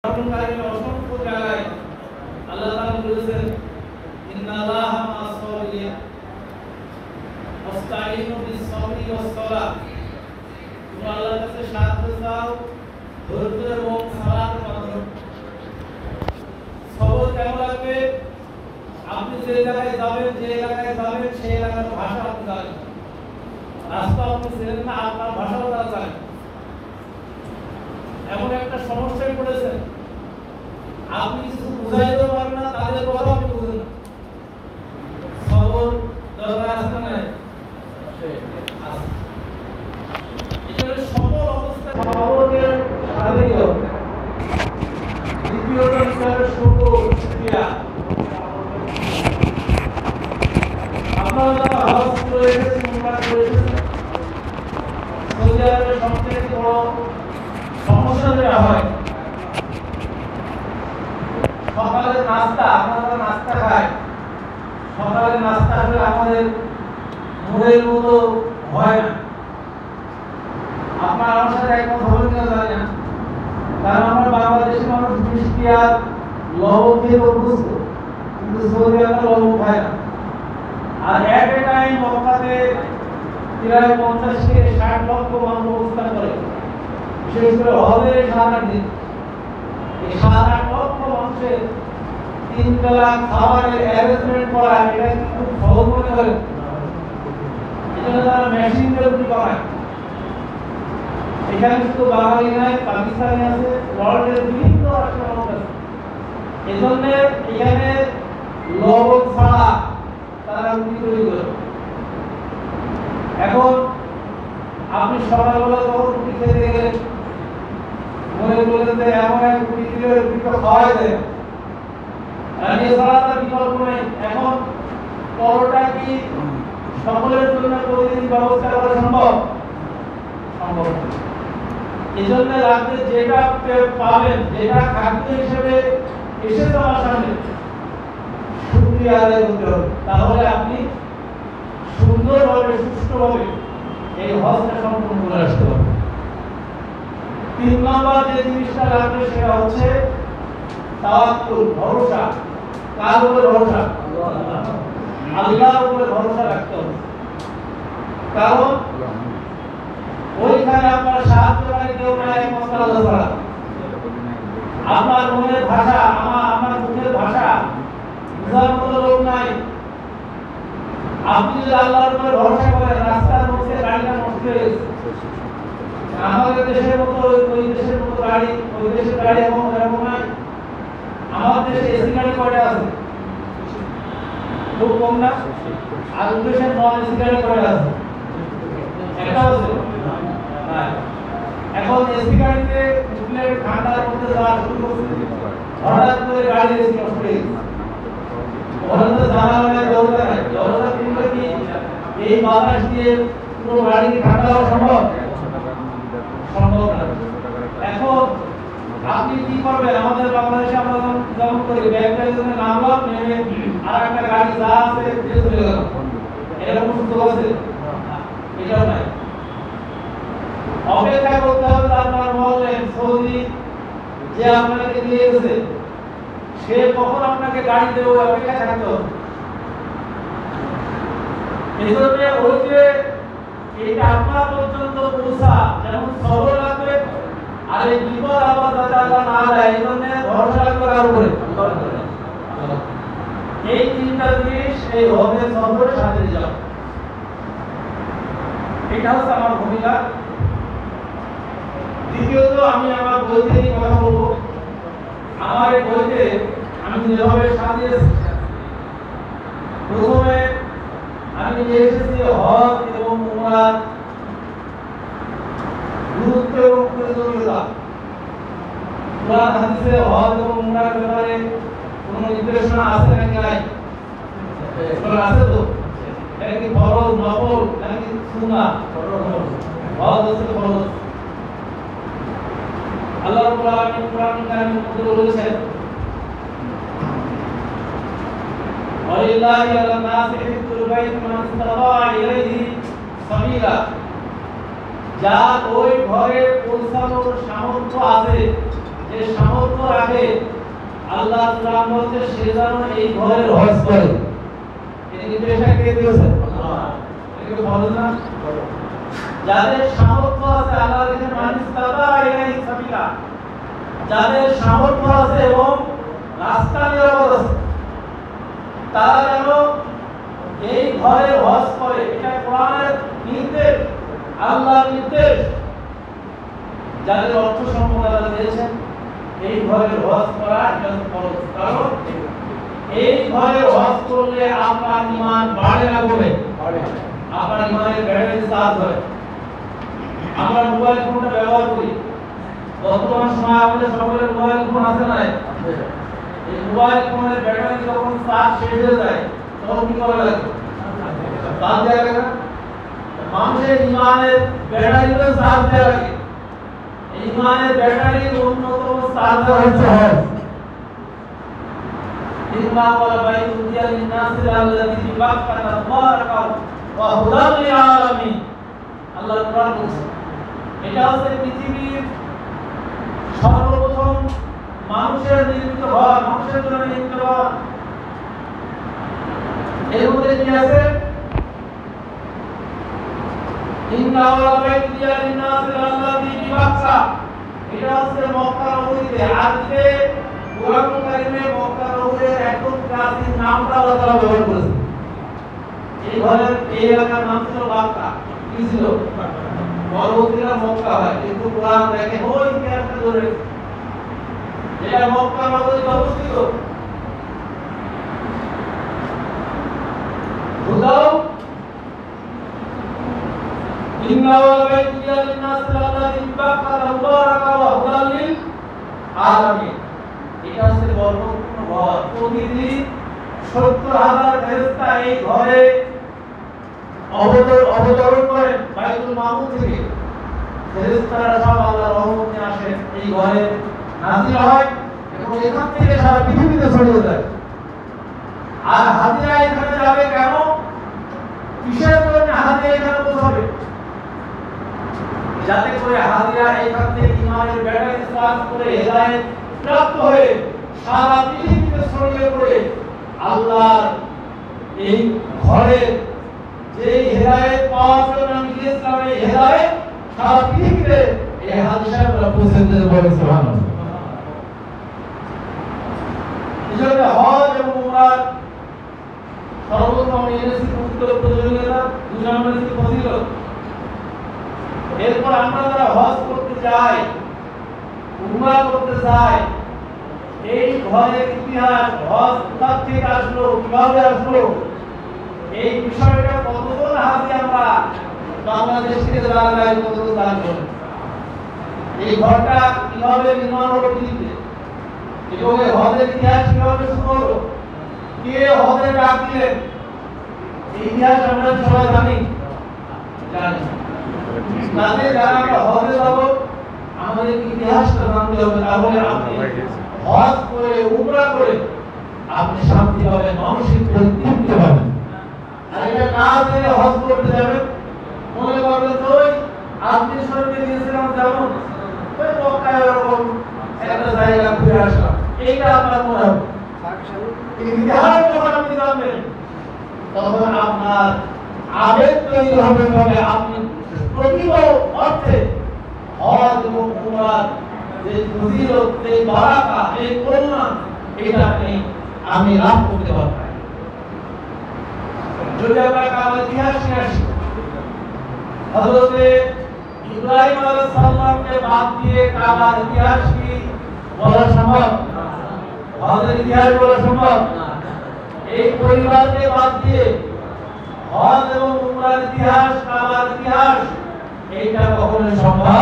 অসংখ্য জায়গায় আল্লাহ তাআলা বলেছেন ইন্নাল্লাহা মা'আস সাবিরিন ওয়াস্তাঈনু বিস-সাবরি ওয়াস-সালাহ। তোমরা আল্লাহর কাছে সাহায্য চাও ধৈর্য এবং সালাতের মাধ্যমে। সবর কেমন লাগবে? আপনি যে জায়গায় যাবেন সেই এলাকার ভাষা আপনি জানেন, রাস্তা আপনি চেনেন না, আপনার ভাষাও তারা জানেন। এমন একটা সমস্যায় পড়েছেন, আপনি কিছু বুঝাইতে পারেন না, তাদের কথা আপনি বুঝেন না। সবর দরকার আছে না? এখানে সকল অবস্থায় সবরের সাধনীয়। দ্বিতীয়ত হিসাবে শুকরিয়া। আপনারা যারা হজ করে এসেছেন, উমরা করে এসেছেন, সৌদি আরবের সবচেয়ে বড় সমস্যা যেটা হয়, সকালের নাস্তা, আপনারা নাস্তা খায়, সকালের নাস্তা আসলে আমাদের মুড়ের মতো হয় না। আপনার আমার সাথে একমত হবেন কিনা জানি না, কারণ আমরা বাংলাদেশি মানুষ মিষ্টি আর লবণ খেয়ে অভ্যস্ত, কিন্তু সৌদি আরবে লবণ খায় না। আর এট এ টাইম মক্কাতে প্রায় 50 থেকে 60 লক্ষ মানুষ অবস্থান করে, বিশেষ করে হজের 7-8 দিন। এই 7-8 লক্ষ মানুষের 3 বেলা খাবারের অ্যারেঞ্জমেন্ট করা, এটা খুব সহজ মনে করেন। এজন্য তারা মেশিন দিয়ে রুটি বানায়। এখানে শুধু বাঙালি নাই, পাকিস্তানি আছে, ওয়ার্ল্ডের বিভিন্ন রাষ্ট্রের মানুষ আছে। এজন্য এখানে লবণ ছাড়া তারা রুটি তৈরি করে। এখন আপনি সকালবেলা যখন রুটি খেতে গেলেন, মনে করলেন যে এমন এক রুটি দিলে রুটিটা খাওয়াই দেয়, আর এছাড়া তার বিকল্প নেই। এখন পরোটা কি সকলের জন্য প্রতিদিন ব্যবস্থা করা সম্ভব? সম্ভব না। এই জন্য রাতে যেটা পাবেন, যেটা খাদ্য হিসেবে এসেছে আমার সামনে, শুকরিয়া আদায় করতে হবে। তাহলে আপনি সুন্দরভাবে সুষ্ঠুভাবে এই হজটা সম্পূর্ণ করে আসতে পারবেন। 3 নম্বর যে জিনিসটা লাগবে সেটা হচ্ছে তাওয়াক্কুল, ভরসা। কার উপরে ভরসা? আল্লাহর উপরে ভরসা রাখতে হবে। কারণ ওইখানে আপনার সাহায্যকারী কেউ নাই একমাত্র আল্লাহ ছাড়া। আপনার মনের ভাষা, আমার মুখের ভাষা বুঝার মতো লোক নাই। আপনি যদি আল্লাহর উপরে ভরসা করেন, রাস্তার মধ্যে গাড়িটা নষ্ট হয়ে গেছে, আমাদের দেশের মতো ওই দেশের মতো গাড়ি, ওই দেশের গাড়ি এরকম নাই। আমাদের দেশে এসি গাড়ি কয়টা আছে? খুব কম না? আর ওই দেশের নন এসি গাড়ি কয়টা আছে? একটা আছে। এখন এসি গাড়িতে উঠলে ঠান্ডার মধ্যে যাওয়া শুরু করছে, হঠাৎ করে গাড়ি এসি নষ্ট হয়ে গেছে। ওখানে তো জানা হয় না, দরজা নাই। দরজা খুললে কি এই বাতাস দিয়ে পুরো গাড়ি ঠান্ডা হওয়া সম্ভব? সম্ভব না। এখন আপনি কি করবেন? আমাদের বাংলাদেশে আমরা যেমন করি, ব্যাগটার জন্য নামলাম, নেমে আর একটা গাড়ি যা আছে দিয়ে চলে গেলাম, এরকম সুযোগ আছে? এটাও নাই। অপেক্ষা করতে হবে। আপনার বললেন সৌদি যে আপনাকে দিয়ে গেছে, সে কখন আপনাকে গাড়ি দেবে, অপেক্ষা থাকতে হবে। এজন্য ওই যে এটা আপনার পর্যন্ত পৌঁছা, যেমন সবর লাগবে, আর এই বিপদ আপদ যাতে আল্লাহ না দেয়, এই জন্য ভরসা লাগবে কার উপরে? এই 3টা জিনিস এই হজের সফরের সাথে যাও। এটা হচ্ছে আমার ভূমিকা। দ্বিতীয়ত, আমি আমার বইতে এই কথা বলবো। আমার এই বইতে আমি যেভাবে সাজিয়েছি, প্রথমে আমি এসেছি হজ এবং উমরার গুরুত্ব এবং প্রয়োজনীয়তা। কোরআন হাদিসে হজ এবং উমরার ব্যাপারে কোনো নির্দেশনা আছে নাকি নাই? আছে তো? এটা কি ফরজ, নফল নাকি সুন্নাহ? হজ হচ্ছে ফরজ। আল্লাহ রাব্বুল আলামিন কোরআন কারীমের মধ্যে বলেছেন, ওয়ালিল্লাহি আলা নাসি হিজ্জুল বাইত মান ইসতাতা ইলাইহি সাবিলা। যার ওই ঘরে পৌঁছানোর সামর্থ্য আছে যে সামর্থ্য রাখে আল্লাহ কোরআন বলছে সে যেন এই ঘরের হজ করে। এই নির্দেশটা কে দিয়েছে? আল্লাহ। এটাকে বলেন না, যাদের সামর্থ্য আছে আল্লাহ দেখেন মানিস তাবা ইলাইহি সাবিলা, যাদের সামর্থ্য আছে এবং রাস্তা নিরাপদ আছে তারা যেন এই ঘরে হজ করে। এটা কোরআনের নির্দেশ, আল্লাহর নির্দেশ। যাদের অর্থ সম্পদ আল্লাহ দিয়েছেন এই ঘরে হজ করা এটা ফরজ। কারণ এই ঘরে হজ করলে আপনার ঈমান বাড়ে না কমে? আপনার ঈমানের ব্যাটারি চার্জ হয়। আমরা মোবাইল ফোনটা ব্যবহার করি, বর্তমান সময় আমাদের সকলের মোবাইল ফোন আছে না? এই মোবাইল ফোনের ব্যাটারি যখন চার্জ শেষ হয়ে যায় তখন কি করা লাগে? চার্জ দেওয়া লাগে না? মানুষের ঈমানের ব্যাটারিতে চার্জ দেওয়া লাগে। ঈমানের ব্যাটারির অন্যতম চার্জার হচ্ছে হজ। ইন্না ওয়ালা বাইতুল্লাহি লিন-নাসি আল্লাযী বিবাক্কাতা মুবারাকা ওয়া হুদাল লিল আলামিন। আল্লাহ কোরআন বলছে এটা হচ্ছে পৃথিবীর সর্বপ্রথম মানুষের নির্মিত ঘর, মানুষের জন্য নির্মিত ঘর। এর মধ্যে কি আছে? ইন্না ওয়ালা বাইতুল্লাহি লিন-নাসি আল্লাযী বিবাক্কা, এটা হচ্ছে মক্কা নগরীতে। আজকে কোরআন কারিমে মক্কা নগরীর একদম প্রাচীন নামটা আল্লাহ তাআলা ব্যবহার করেছে। এই ঘরের এই এলাকার নাম ছিল বাক্কা। কি ছিল? পরবর্তীরা মক্কা হয়, কিন্তু কোরআন দেখে ওই ইতিহাসটা ধরে যেটা মক্কা নগরীতে অবস্থিত। হুদাও ইন্না ওয়ালা বাইতুল্লাহি লিন-নাসি আল্লাযী বিবাক্কাতা মুবারাকা ওয়া হুদাল লিল আলামিন। এটা হচ্ছে বরকতপূর্ণ ঘর। প্রতিদিন ৭০,০০০ ফেরেশতা এই ঘরে অবতরণ করেন বাইতুল মামুর থেকে। ফেরেশতারা সব আল্লাহর রহমত নিয়ে আসেন, এই ঘরে নাযিল হয় এবং এখান থেকে সারা পৃথিবীতে ছড়িয়ে যায়। আর হাজিরা এখানে যাবে কেন? কিসের জন্য হাজিরা এখানে পৌঁছাবে? যাতে করে হাজিরা এখান থেকে ঈমানের ব্যাটারি চার্জ করে হেদায়েত প্রাপ্ত হয়ে সারা পৃথিবীতে ছড়িয়ে পড়ে আল্লাহর এই ঘরে যে হেদায়েত পাওয়ার জন্য আমি গিয়েছিলাম, এই হেদায়েত সারা পৃথিবীতে এই হাজি সাহেবরা পৌঁছে দিতে বলে। সুবহানাল্লাহ। এজন্য হজ এবং উমরার সর্বপ্রথম এনেছি পবিত্র প্রয়োজনীয়তা, দুই নম্বর এনেছি ফজিলত। এরপর আমরা যারা হজ করতে যাই, উমরা করতে যাই, এই ঘরের ইতিহাস, হজ কোথা থেকে আসলো, কিভাবে আসলো, এই বিষয়টা কতজন হাজি আমরা বাংলাদেশ থেকে যারা যায় কতজন জানবো। এই ঘরটা কিভাবে নির্মাণ হলো পৃথিবীতে, এবং এই হজের ইতিহাস কিভাবে শুরু হলো, কে হজে ডাক দিলেন, এই ইতিহাস আমরা সবাই জানি। তাহলে যারা আমরা হজে যাব আমাদের ইতিহাসটা জানতে হবে। তাহলে আপনি হজ করে উমরা করে আপনি শান্তি পাবেন, মানসিক তৃপ্তি পাবেন। আর এটা না জেনে হজ করতে যাবেন, মনে করবেন তো ওই আপনি শরীরে গিয়েছিলাম যেমন ওই মক্কায় এরকম একটা জায়গা ঘুরে আসলাম, এইটা আপনার মনে হবে। ইতিহাস যখন আপনি জানবেন তখন আপনার আবেগ তৈরি হবে, তবে আপনি প্রকৃত অর্থে হজ এবং উমরার যে ফজিলত, যে বারাকা, এই করুণা, এটা আমি লাভ করতে পারবো। যদি আমরা কাবার ইতিহাস নিয়ে আসি, হযরতে ইব্রাহিম আলাইহিস সালামকে বাদ দিয়ে কাবার ইতিহাস কি বলা সম্ভব? হজের ইতিহাস বলা সম্ভব? এই পরিবারকে বাদ দিয়ে হজ এবং উমরার ইতিহাস, কাবার ইতিহাস, এইটা কখনো সম্ভব